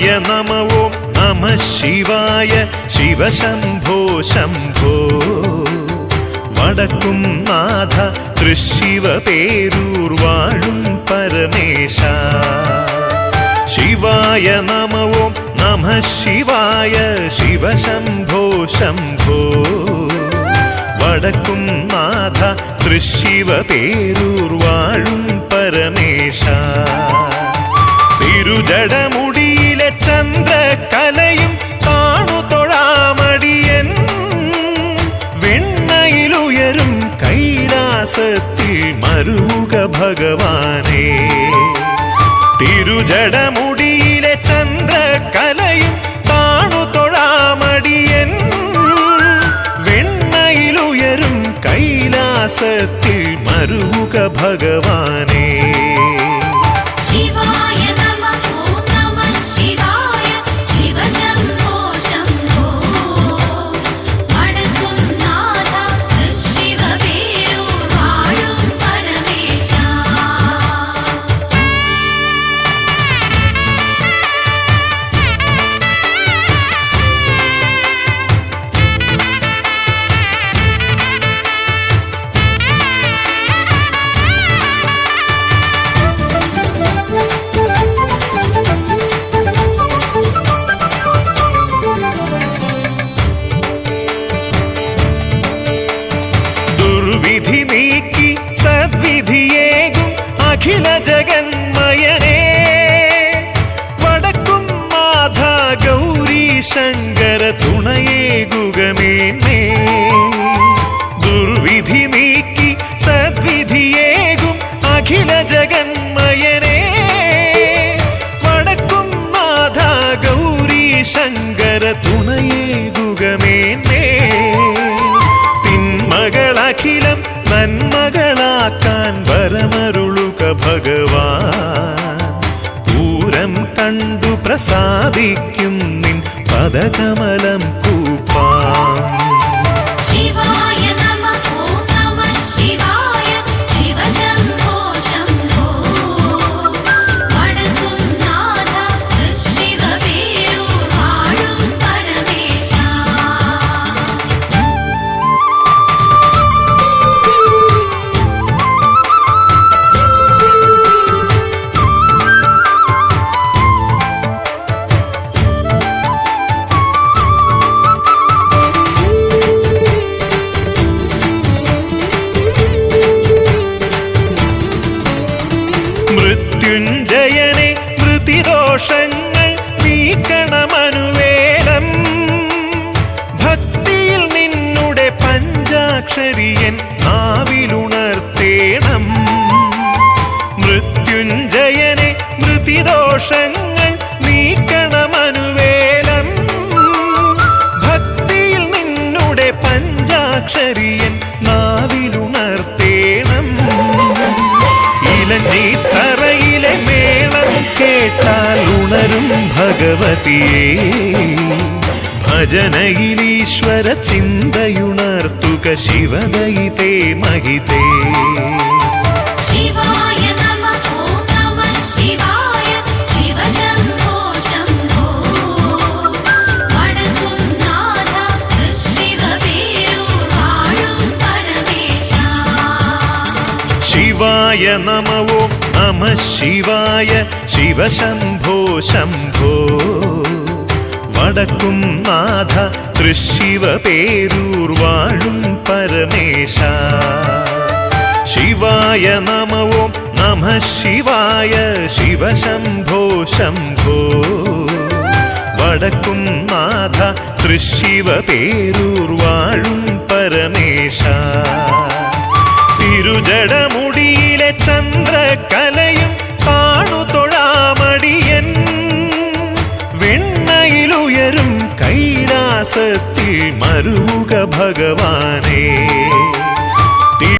ശിവായ നമ ഓം നമഃ ശിവായ ശിവശംഭോ ശംഭോ വടക്കും നാഥ തൃശിവ പേരൂർ വാഴും പരമേശ ശിവായ നമ ഓം നമഃ ശിവായ ശിവശംഭോ ശംഭോ വടക്കും നാഥ തൃശിവ പേരൂർ വാഴും പരമേശ തിരുജടമുടിയിലെ ചന്ദ്രകലയും കാണു തൊഴാമടിയൻ വെണ്ണയിലുയരും കൈലാസത്തിൽ മരുക ഭഗവാനേ തിരുജടമുടിയിലെ ചന്ദ്രകലയും കാണു തൊഴാമടിയൻ വെണ്ണയിലുയരും കൈലാസത്തിൽ മരുക ഭഗവാനേ വിധി നീക്കി സദ്വിധിയേകും അഖില ജഗന്മയനേ വടക്കും നാഥ ഗൗരി ശങ്കര തുണയേകുകമേന്മേ ദുർവിധി നീക്കി സദ്വിധിയേകും അഖില ജഗന്മയനേ വടക്കും നാഥ ഗൗരി ശങ്കര തുണയേകുകമേന്മേ തിന്മകളഖിലം നന്മകളാക്കാൻ വരമരുളുക ഭഗവാൻ പൂരം കണ്ടു പ്രസാദിക്കും നിൻ പദകമലം കൂപ്പാം മൃത്യുഞ്ജയനെ മൃതിദോഷങ്ങൾ നീക്കണമനുവേലം ഭക്തിയിൽ നിന്നുടെ പഞ്ചാക്ഷരിയൻ നാവിലുണർത്തേണം മൃത്യുഞ്ജയനെ മൃതിദോഷങ്ങൾ നീക്കണമനുവേലം ഭക്തിയിൽ നിന്നുടെ പഞ്ചാക്ഷരിയൻ നാവിലുണർത്തേണം ഇലഞ്ഞിത്തറയിലെ മേളം കേട്ടാൽ ഉണരും ഭഗവതിയേ ഭജനയിലീശ്വര ചിന്തയുണർത്തുക ശിവദയിതേ മഹിതേ ശിവായ നമ ഓം നമഃ ശിവായ ശിവശംഭോ ശംഭോ വടക്കും നാഥ തൃശിവ പേരൂർ വാഴും പരമേശ ശിവായ നമ ഓം നമഃ ശിവായ ശിവശംഭോ ശംഭോ വടക്കും നാഥ തൃശിവ പേരൂർ വാഴും പരമേശ തിരുജടമുടിയിലെ ചന്ദ്രകലയും കാണു തൊഴാമടിയൻ വെണ്ണയിലുയരും കൈലാസത്തിൽ മരുക ഭഗവാനേ